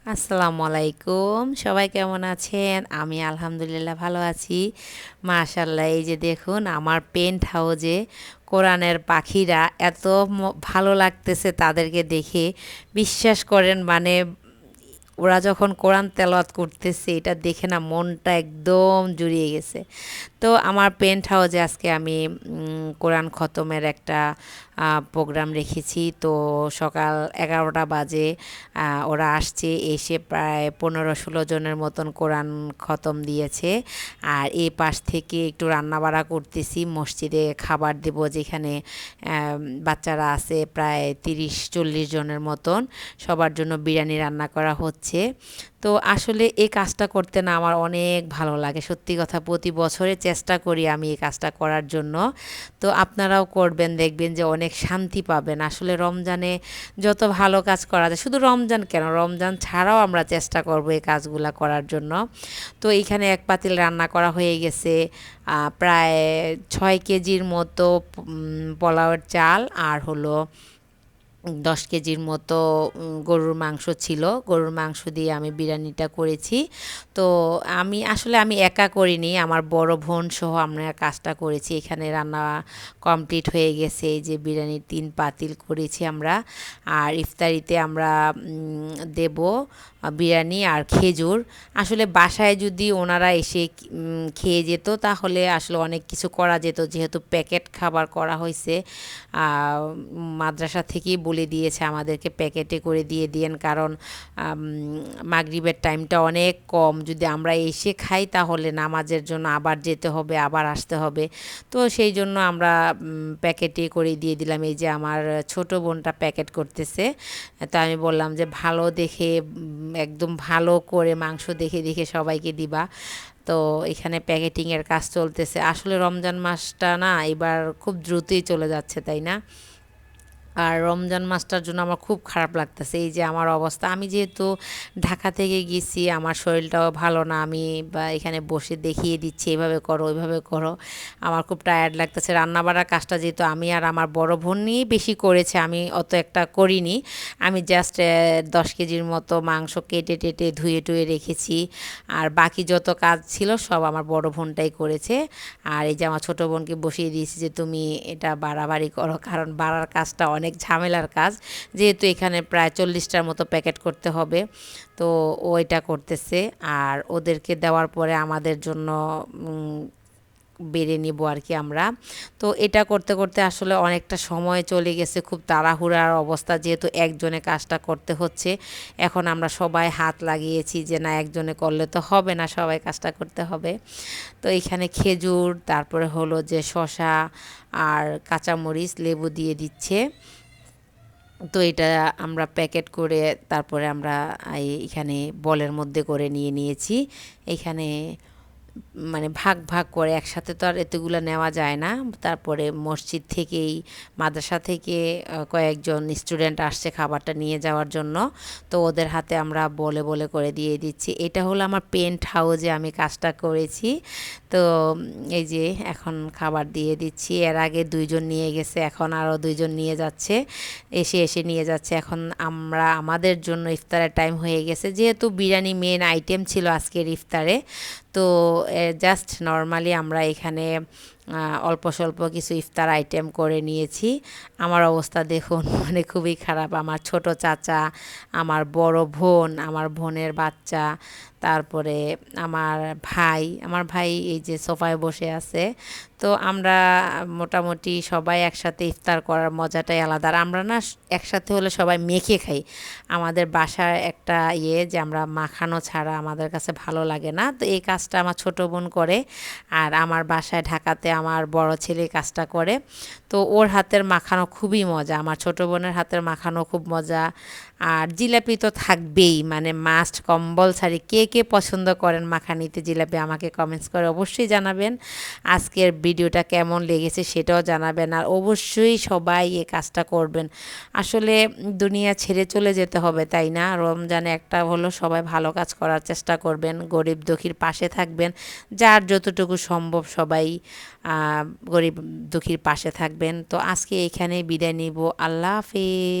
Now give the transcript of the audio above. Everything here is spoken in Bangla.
আসসালামু আলাইকুম, সবাই কেমন আছেন? আমি আলহামদুলিল্লাহ ভালো আছি। মাশাআল্লাহ, এই যে দেখুন আমার পেন্ট হাউজে কোরানের পাখিরা এত ভালো লাগতেছে তাদেরকে দেখে। বিশ্বাস করেন, মানে ওরা যখন কোরআন তেলাওয়াত করতেছে এটা দেখে না মনটা একদম জুড়িয়ে গেছে। তো আমার পেন্ট হাউজে আজকে আমি কোরআন খতমের একটা প্রোগ্রাম রেখেছি। তো সকাল 11টা বাজে ওরা আসছে, এসে প্রায় 15-16 জনের মতন কোরআন খতম দিয়েছে। আর এই পাশ থেকে একটু রান্নাবাড়া করতেছি, মসজিদে খাবার দেব, যেখানে বাচ্চারা আছে প্রায় 30-40 জনের মতন, সবার জন্য বিরিয়ানি রান্না করা হচ্ছে। তো আসলে এই কাজটা করতে না আমার অনেক ভালো লাগে, সত্যি কথা। প্রতি বছরে চেষ্টা করি আমি এই কাজটা করার জন্য। তো আপনারাও করবেন, দেখবেন যে অনেক শান্তি পাবেন। আসলে রমজানে যত ভালো কাজ করা যায়, শুধু রমজান কেন, রমজান ছাড়াও আমরা চেষ্টা করব এই কাজগুলা করার জন্য। তো এইখানে এক পাতিল রান্না করা হয়ে গেছে, প্রায় 6 কেজির মতো পোলাওয়ের চাল, আর হলো 10 কেজির মতো গরুর মাংস ছিল। গরুর মাংস দিয়ে আমি বিরিয়ানিটা করেছি। তো আমি একা করিনি, আমার বড় বোন সহ আমরা কাজটা করেছি। এখানে রান্না কমপ্লিট হয়ে গেছে, এই যে বিরিয়ানির 3 পাতিল করেছি আমরা। আর ইফতারিতে আমরা দেব বিরিয়ানি আর খেজুর। আসলে বাসায় যদি ওনারা এসে খেয়ে যেত তাহলে আসলে অনেক কিছু করা যেত, যেহেতু প্যাকেট খাবার করা হয়েছে। মাদ্রাসা থেকেই বলে দিয়েছে আমাদেরকে প্যাকেটে করে দিয়ে দিয়েন, কারণ মাগরিবের টাইমটা অনেক কম। যদি আমরা এসে খাই তাহলে নামাজের জন্য আবার যেতে হবে, আবার আসতে হবে। তো সেই জন্য আমরা প্যাকেটে করে দিয়ে দিলাম। এই যে আমার ছোট বোনটা প্যাকেট করতেছে। তো আমি বললাম যে ভালো দেখে, একদম ভালো করে মাংস দেখে দেখে সবাইকে দিবা। তো এখানে প্যাকেটিংয়ের কাজ চলতেছে। আসলে রমজান মাসটা না এবার খুব দ্রুতই চলে যাচ্ছে, তাই না? আর রমজান মাসটার জন্য আমার খুব খারাপ লাগতেছে, এই যে আমার অবস্থা। আমি যেহেতু ঢাকা থেকে গেছি, আমার শরীরটাও ভালো না, আমি বা এখানে বসে দেখিয়ে দিচ্ছি এভাবে করো ওইভাবে করো, আমার খুব টায়ার্ড লাগতেছে। রান্নাবাড়ার কাজটা যেহেতু আমি আর আমার বড় বোন নিয়েই বেশি করেছে, আমি অত একটা করিনি। আমি জাস্ট 10 কেজির মতো মাংস কেটে টেটে ধুয়ে টুয়ে রেখেছি। আর বাকি যত কাজ ছিল সব আমার বড় বোনটাই করেছে। আর এই যে আমার ছোটো বোনকে বসিয়ে দিয়েছি যে তুমি এটা বাড়াবাড়ি করো, কারণ বাড়ার কাজটা অনেক ঝামেলার কাজ, যেহেতু এখানে প্রায় 40টার মতো প্যাকেট করতে হবে। তো ও এটা করতেছে, আর ওদেরকে দেওয়ার পরে আমাদের জন্য বেড়ে নিব আর কি আমরা। তো এটা করতে করতে আসলে অনেকটা সময় চলে গেছে, খুব তাড়াহুড়ার অবস্থা, যেহেতু একজনে কাজটা করতে হচ্ছে। এখন আমরা সবাই হাত লাগিয়েছি যে না, একজনে করলে তো হবে না, সবাই কাজটা করতে হবে। তো এখানে খেজুর, তারপরে হলো যে শসা আর কাঁচামরিচ, লেবু দিয়ে দিচ্ছে। তো এটা আমরা প্যাকেট করে তারপরে আমরা এখানে বলের মধ্যে করে নিয়ে নিয়েছি। এখানে মানে ভাগ ভাগ করে, একসাথে তো আর এতগুলো নেওয়া যায় না। তারপরে মসজিদ থেকেই, মাদ্রাসা থেকে কয়েকজন স্টুডেন্ট আসছে খাবারটা নিয়ে যাওয়ার জন্য। তো ওদের হাতে আমরা বলে বলে করে দিয়ে দিচ্ছি। এটা হলো আমার পেন্ট হাউজে আমি কাজটা করেছি। তো এই যে এখন খাবার দিয়ে দিচ্ছি। এর আগে 2জন নিয়ে গেছে, এখন আরও 2জন নিয়ে যাচ্ছে, এসে এসে নিয়ে যাচ্ছে। এখন আমরা আমাদের জন্য ইফতারের টাইম হয়ে গেছে, যেহেতু বিরিয়ানি মেন আইটেম ছিল আজকের ইফতারে। তো জাস্ট নর্মালি আমরা এখানে অল্প স্বল্প কিছু ইফতার আইটেম করে নিয়েছি। আমার অবস্থা দেখুন, মানে খুবই খারাপ। আমার ছোট চাচা, আমার বড় বোন, আমার বোনের বাচ্চা, তারপরে আমার ভাই এই যে সোফায় বসে আছে। তো আমরা মোটামুটি সবাই একসাথে ইফতার করার মজাটাই আলাদা। আর আমরা না একসাথে হলে সবাই মেখে খাই। আমাদের বাসার একটা যে আমরা মাখানো ছাড়া আমাদের কাছে ভালো লাগে না। তো এই কাজটা আমার ছোট বোন করে, আর আমার বাসায় ঢাকাতে আমার বড় ছেলে কাজটা করে। তো ওর হাতের মাখানো খুবই মজা, আমার ছোট বোনের হাতের মাখানো খুব মজা। আর জিলাপি তো থাকবেই, মানে মাস্ট কম্পালসারি। কে কে পছন্দ করেন মাখানিতে জিলাপি আমাকে কমেন্টস করে অবশ্যই জানাবেন। আজকের ভিডিওটা কেমন লেগেছে সেটাও জানাবেন, আর অবশ্যই সবাই এই কাজটা করবেন। আসলে দুনিয়া ছেড়ে চলে যেতে হবে, তাই না? রমজানে একটা হলো সবাই ভালো কাজ করার চেষ্টা করবেন, গরিব দুঃখীর পাশে থাকবেন, যার যতটুকু সম্ভব সবাই গরিব দুঃখীর পাশে থাকবেন। তো আজকে এখানে বিদায় নিব, আল্লাহ হাফেজ।